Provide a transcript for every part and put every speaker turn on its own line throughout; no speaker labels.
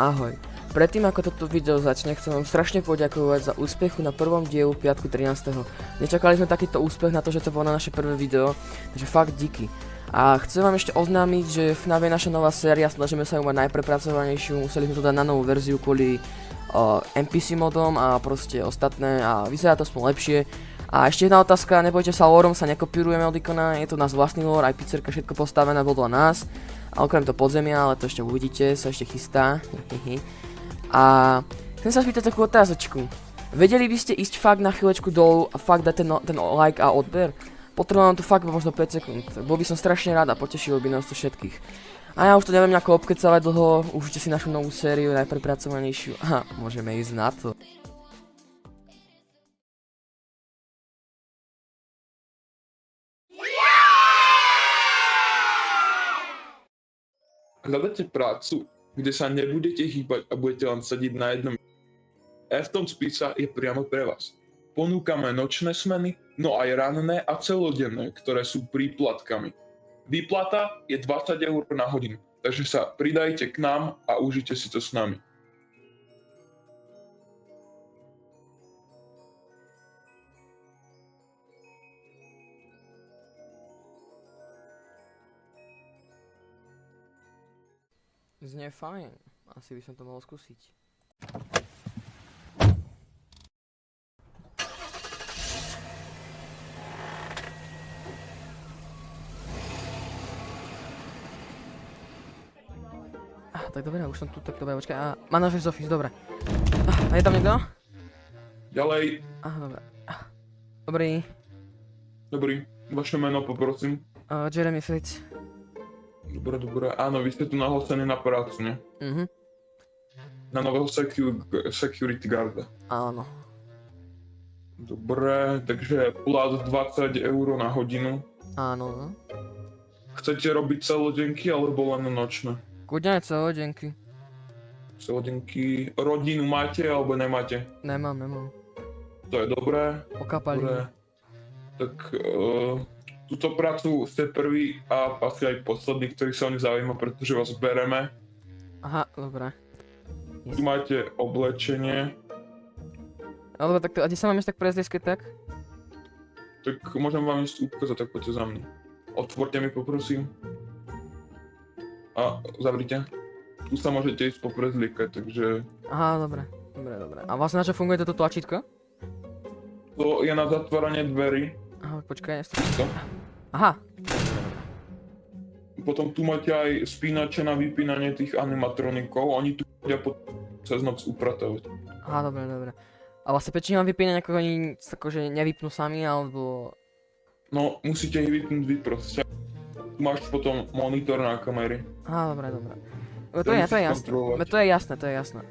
Ahoj. Predtým ako toto video začne, chcem vám strašne poďakovať za úspechu na prvom dielu piatku 13. Nečakali sme takýto úspech na to, že to bolo na naše prvé video, takže fakt díky. A chcem vám ešte oznámiť, že FNAF je naša nová séria, snažíme sa ju mať najprepracovanejšiu, museli sme to dať na novú verziu kvôli NPC modom a proste ostatné a vyzerá to aspoň lepšie. A ešte jedna otázka, nebojte sa, lorom sa nekopírujeme od ikona, je to náš vlastný lore, aj pizzerka, všetko postavené podľa nás. A okrem to podzemia, ale to ešte uvidíte, sa ešte chystá. A chcem sa spýtať takú otázočku. Vedeli by ste ísť fakt na chvíľečku dolu a fakt dať ten like a odber? Potrebujem tu fakt možno 5 sekúnd. Bol by som strašne rád a potešilo by nás to všetkých. A ja už to neviem nejako obkecávať dlho, užite si našu novú sériu, najprepracovanejšiu. A môžeme ísť na to.
Hľadáte prácu, kde sa nebudete hýbať a budete len sedieť na jednom. Afton Pizza je priamo pre vás. Ponúkame nočné smeny, no aj ranné a celodenné, ktoré sú príplatkami. Výplata je 20 eur na hodinu, takže sa pridajte k nám a užite si to s nami.
Znie fajn, asi by som to mohol skúsiť. Tak dobre, už som tu, tak dobre, počkaj, manažer z Office, dobre. A je tam niekto?
Ďalej.
Dobre. Dobrý.
Dobrý, vaše meno poprosím.
Jeremy Fritz.
Dobre, áno, vy ste tu nahlásení na prácu, ne? Na nového security guarda.
Áno.
Dobre, takže plat 20 eur na hodinu.
Áno.
Chcete robiť celodenky alebo len nočné?
Kudne aj celodenky.
Celodenky. Rodinu máte alebo nemáte?
Nemám.
To je dobré.
Okapali.
Dobre. Tak túto prácu ste prvý a asi aj posledný, ktorý sa o ňu zaujíma, pretože vás bereme.
Aha, dobre.
Tu máte oblečenie.
Ale tak a kde sa mám ešte tak prejsť tak?
Tak môžem vám ísť ukázať, tak poďte za mnou. Otvorte mi poprosím. A zavrite. Tu sa môžete ísť poprezliekať, takže...
Aha, dobre. A vlastne na čo funguje toto tlačítko?
To je na zatváranie dverí.
Aha, počkaj,
To.
Aha.
Potom tu máte aj spínače na vypínanie tých animatronikov. Oni tu chodia cez noc upratovať.
Aha, dobre. A vlastne prečo mám vypínať, ako oni akože nevypnú sami, alebo...
No, musíte ich vypnúť vy proste. Tu máš potom monitor na kamery.
Aha, dobre. To je jasné.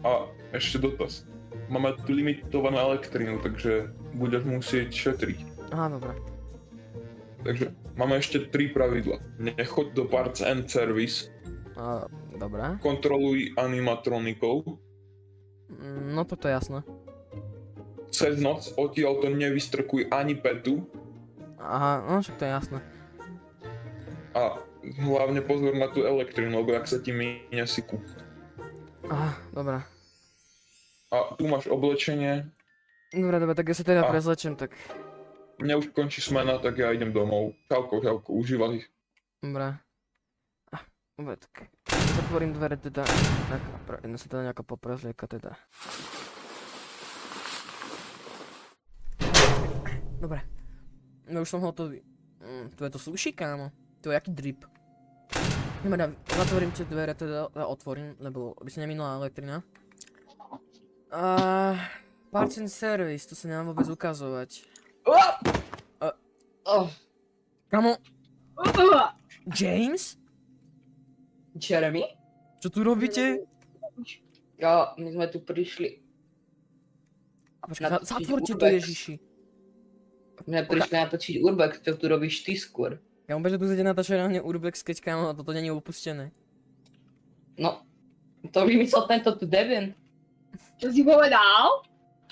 A ešte dotaz. Máme tu limitovanú elektrínu, takže budeš musieť šetriť.
Aha, dobre.
Takže máme ešte 3 pravidla. Nechoď do Parts and Service.
Dobre.
Kontroluj animatronikov.
No toto je jasné.
Cez noc odtiaľ to nevystrkuj ani petu.
Aha, no však to je jasné.
A hlavne pozor na tú elektrínu, lebo ak sa ti míňa si kúp.
Aha, dobre.
A tu máš oblečenie.
Dobre, tak ja sa teda prezlečem, tak...
Mne už končí smena, tak ja idem domov. Čauko, užívaj ich.
Dobre. Dobre, tak... Zatvorím dvere teda... Jedno sa teda nejako poprezlieka teda. Dobre. No už som hotový. To je to sushi, kámo. To je jaký drip. Dobre, zatvorím tie dvere teda, otvorím, lebo by sa neminula elektrina. Parts and Service, to sa nemám vôbec ukazovať. Kamo? James?
Jeremy?
Čo tu robíte?
Ja, my sme tu prišli.
Počkaj, zatvorte to, Ježiši.
My sme prišli natočiť Urbex, čo tu robíš ty skôr.
Ja mám že tu zde natáčať na mne Urbex, keď kámo, toto není opustené.
No, to vymyslel tento tu Devin.
Čo si povedal?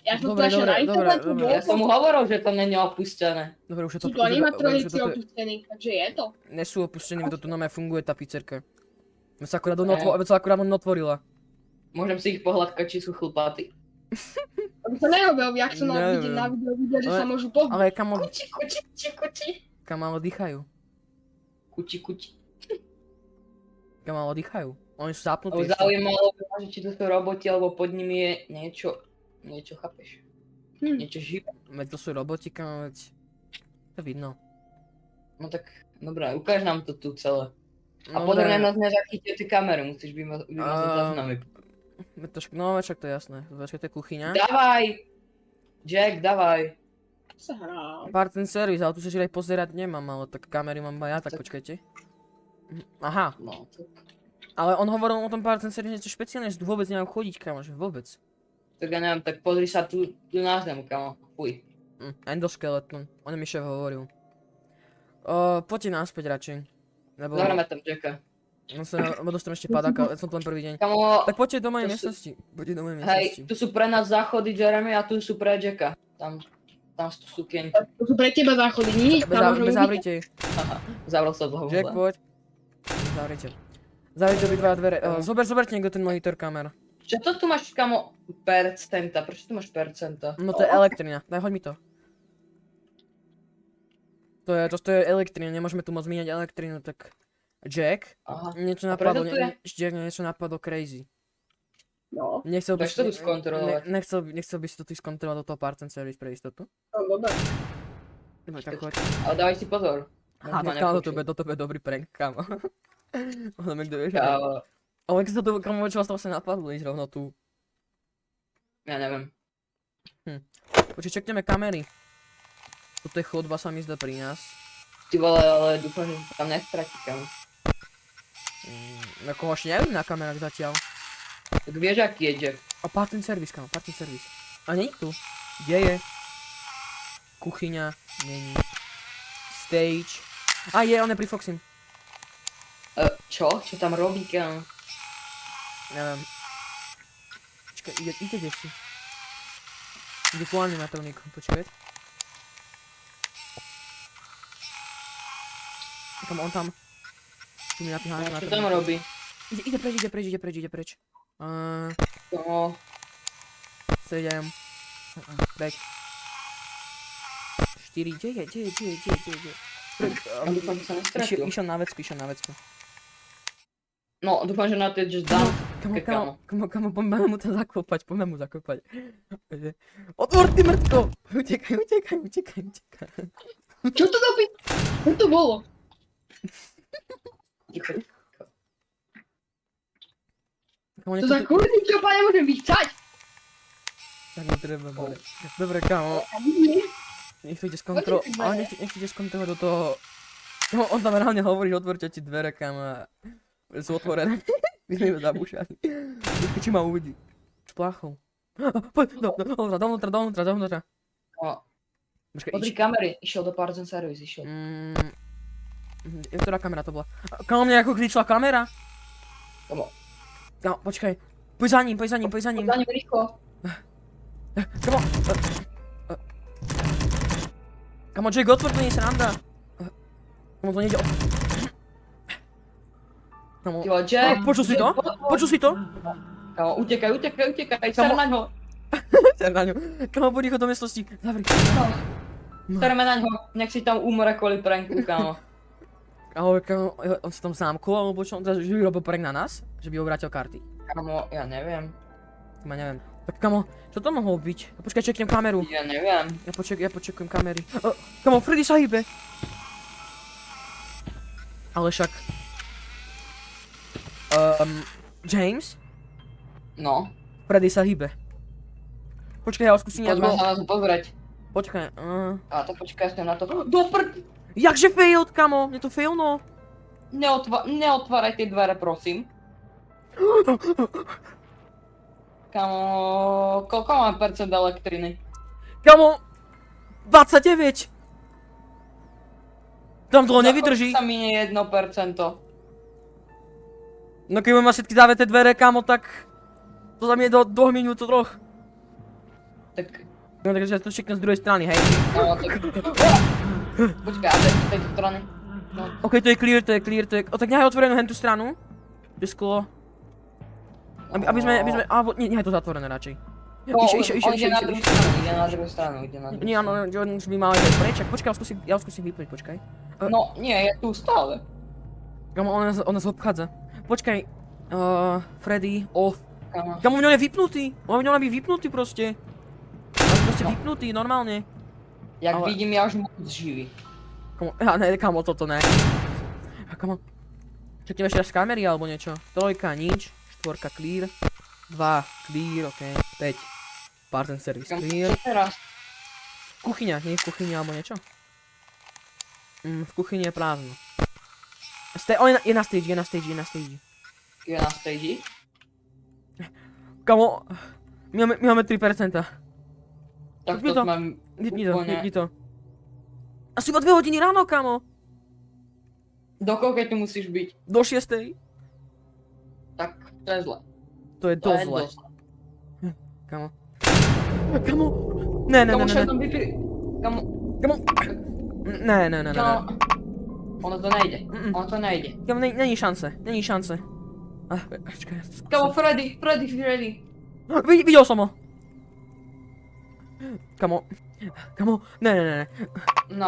Ja som
Dobre,
to ešte na internetu
dobre.
Ja som mu hovoril, že to není opustené.
Dobre, už je to...
Sú to animatronici opustený, takže je to.
Nesú opustení, to tu na mňa funguje tá pizzerka. Veď sa akurát otvorila.
Môžem si ich pohľadkať, či sú chlpaty.
Aby sa neobjaví, jak som
Neviem.
na videu videl, že
Ale-
sa môžu pohnúť.
Ale kamo,
Kuči.
ale dýchajú.
Kuči.
Kamo, ale dýchajú. Oni sú
Ale
zapnutí. ešte.
zaujímalo by ma, že či to sú roboti, alebo pod nimi je niečo chápeš? Niečo živé.
Veď to sú roboti, kamo, veď... To vidno.
No tak, dobré, ukáž nám to tu celé. A
No,
pozor,
ne.
nás nezachytia tie kamery, musíš vymazať záznamy.
No, však to je jasné. Počkaj, to je kuchyňa.
Dávaj! Jack, dávaj.
Sa hrá.
Pár ten servis, ale tu sa aj pozerať nemám, ale tak kamery mám iba ja, tak počkajte. Aha,
No, tak.
ale on hovoril o tom pár ten servis niečo špeciálne, že tu vôbec nemajú chodiť, kamo, že vôbec.
Tak ja neviem, tak pozri sa tu na zem, kamo. Fuj.
Endoskeleton, on mi šéf hovoril. Poďte naspäť radšej. Lebo
Zahrame tam Jacka.
dostanem ešte padáka, som tu len prvý deň.
Kamo,
Tak poďte do mojej
to sú-
miestnosti. Poďte do mojej
hej,
miestnosti.
tu sú pre nás záchody Jeremy a tu sú pre Jacka. Tam sú sukienky.
To sú pre teba záchody, nič.
Zavrite.
Zavrel sa toho.
Jack, poď. Zavrite. Zavrite obidva dvere. Zoberte niekto ten monitor kamer.
Čo to tu máš, kamo, percenta? Prečo tu máš percenta?
No to je elektrina, daj hoď mi to. To je elektrina, nemôžeme tu moc míňať elektrinu, tak... Jack,
Aha.
niečo
A prečo
napadlo,
tu je?
Jack, niečo napadlo crazy.
No,
Nechcel by
Chceš to tu skontrolovať?
nechcel by si to tu skontrolovať do toho part and service pre istotu?
no dobre.
Dobre, tak choď.
Ale dávaj si pozor.
Aha,
Ma
tak kámo,
nepočuť.
toto bude dobrý prank, kámo. Ono mi kto vie, že...
Kámo,
Ale keď sa to, kámo, čo vás to vlastne napadlo ísť rovno tu.
ja neviem.
Počkej, čekneme kamery. Toto je chodba, sa mi zdá pri nás.
Ty vole, ale dúfam, že tam nestratí, kamo.
Ako ho ešte neviem na kamerách zatiaľ.
Tak vieš, aký je Jack?
A part and service, kámo, part and service. A nie tu. Kde je? Kuchyňa, není. Stage. A je, on je pri Foxim.
Čo? Čo tam robí, kamo?
Neviem. Počkaj, ide si. Ide ku animatroniku, počkaj. Kam on tam. Tu mi na tých
Čo tam
animatronikov.
robí?
Ide preč.
No,
Sedem. Beď. 4, kde je?
a dúfam, že sa nestratil.
Išiel na vecku.
No, dúfam, že na to je just done.
Kamo, poďme mu to zakopať. Otvor ty mŕtko! Utekaj.
Čo to doby? Čo to bolo?
Ticho.
Kamo,
To za kurný čopa nemôžem vychcať.
Tak mi treba, bole. Dobre, kamo, nech to ide skontrolovať,
Poďme.
ale nech to ide skontrolovať do toho... Kamo, on tam reálne hovorí, že otvorte ti dvere, kamo, sú otvorené. My sme iba zabúšali. Počkej, či ma uvidí. S pláchou. Poď, dovnútra.
No,
Počkaj,
pozri kamery, išiel do Parts and Service, išiel.
Ktorá kamera to bola? Kamo, mne ako kličila kamera?
Kamo.
Kamo, počkaj. Poď za ním.
Za ním rýchlo.
Kamo. Kamo, Jack, otvor, to nie je sranda. Kamo, to nejde. Kamo,
Ty vole, Jack.
počul si to? Počul si to?
Kamo, utekaj, ser
Kamo.
na ňo.
Ser na ňu. Kamo, poď rýchlo do miestnosti. Zavri.
Serme na ňo, nech si tam umre kvôli pranku, kamo.
Ahoj, kamo, on sa tam zámkol, alebo čo? Že by robil prank na nás? Že by obrátil karty?
Kamo, ja neviem.
Ja neviem. Tak kamo, čo to mohlo byť? Počkaj, čeknem kameru.
Ja neviem.
Ja počekujem kamery. Kamo, Freddy sa hýbe. Ale však... James?
No,
Freddy sa hýbe. Počkaj, ja ho skúsim nejak...
poďme sa na to pozrieť.
Počkaj,
A to počkaj sa na to. Do prd!
jakže failed, kamo? Mne to failno.
Neotváraj tie dvere, prosím. Kamo, koľko mám percent elektriny?
Kamo, 29. Tam to nevydrží.
Za koľko sa minie 1%?
No keď budem mať všetky zaveté dvere, kamo, tak... To za mne do 2 minút, 3.
Tak,
No takže to čeknem z druhej strany, hej.
no, tak... Počkaj, a z tejto strany? No,
Ok, to je clear. O, tak nechaj otvorenú hen tú stranu. Tu je sklo. Aby sme, alebo nie, je to zatvorené radšej.
No, on ide na druhú stranu, ide na druhú stranu.
Nie, áno, on už by mal ísť preč, čak, počkaj, ja ho skúsim vypnúť, počkaj.
No, nie, je tu stále.
Kamo, on nás obchádza. Počkaj, Freddy, off.
Kamo.
Kamo, on je vypnutý, on je vypnutý proste. On je proste vypnutý, normálne.
Jak
Ale-
vidím, ja už moc živý.
Kamo, ne, kamo, toto ne. Kamo, čakneme ešte raz z kamery alebo niečo. 3, nič, 4, clear, 2, clear, ok, 5. Parten service
Kamo,
clear.
čo teraz?
Kuchyňa, nie je v kuchyni alebo niečo? V kuchyni je prázdno. Je na stage, je na stage.
Je na stage?
Kamo, my máme 3%.
Tak
Vypni
to
to.
sme úplne...
Vypni to. Asi iba 2 hodiny ráno, kamo.
Do koľkej tu musíš byť?
Do 6.
Tak to je zle.
To je
To
dosť
je
zle.
dosť.
Kamo. Kamo. Ne.
Kamo, čo tam vypili? Kamo,
Kamo. Ne.
kamo... Ono to nejde.
Mm-mm.
Ono to nejde.
Kamo, není šance. Počkaj, ja to skúsim.
Kamo, Freddy.
Videl som ho. Kamo. Ne.
No.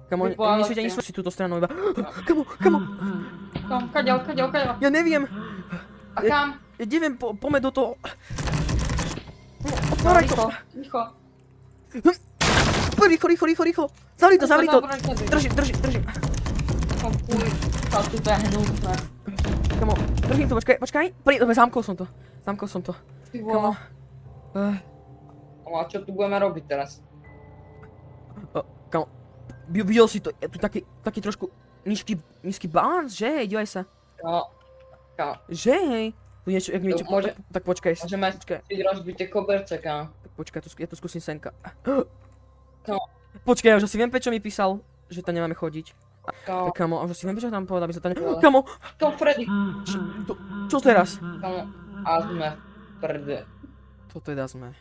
Kamo,
Vypláva
nesvieti ani
sa.
si túto stranu iba. Kamo.
Kam, kadeľ.
Ja neviem.
A kam?
Ja neviem, poďme do toho.
No,
Otváraj to.
Rýchlo.
Rýchlo. Zavri to.
Držím.
Držím.
Fuj, sa tu behnúť.
Kamo, držím to, počkaj. Dobre, zamkol som to.
Ty
Kamo.
vole. A čo tu budeme robiť teraz?
Kamo, videl si to, je tu taký trošku nízky balans, že hej, dívaj sa.
No. Kamo,
Že hej. Tu niečo,
Môže-
tak počkaj.
môžeme
Počkaj,
si rozbiť tie koberce, kam.
ja to skúsim senka.
Kamo.
Počkaj, už asi viem, prečo mi písal, že tam nemáme chodiť.
Kamo,
Kamo, už asi viem, prečo tam povedal, aby sa tam
Ale-
Kamo,
Freddy.
čo teraz?
Kamo, a sme prde.
To teda sme.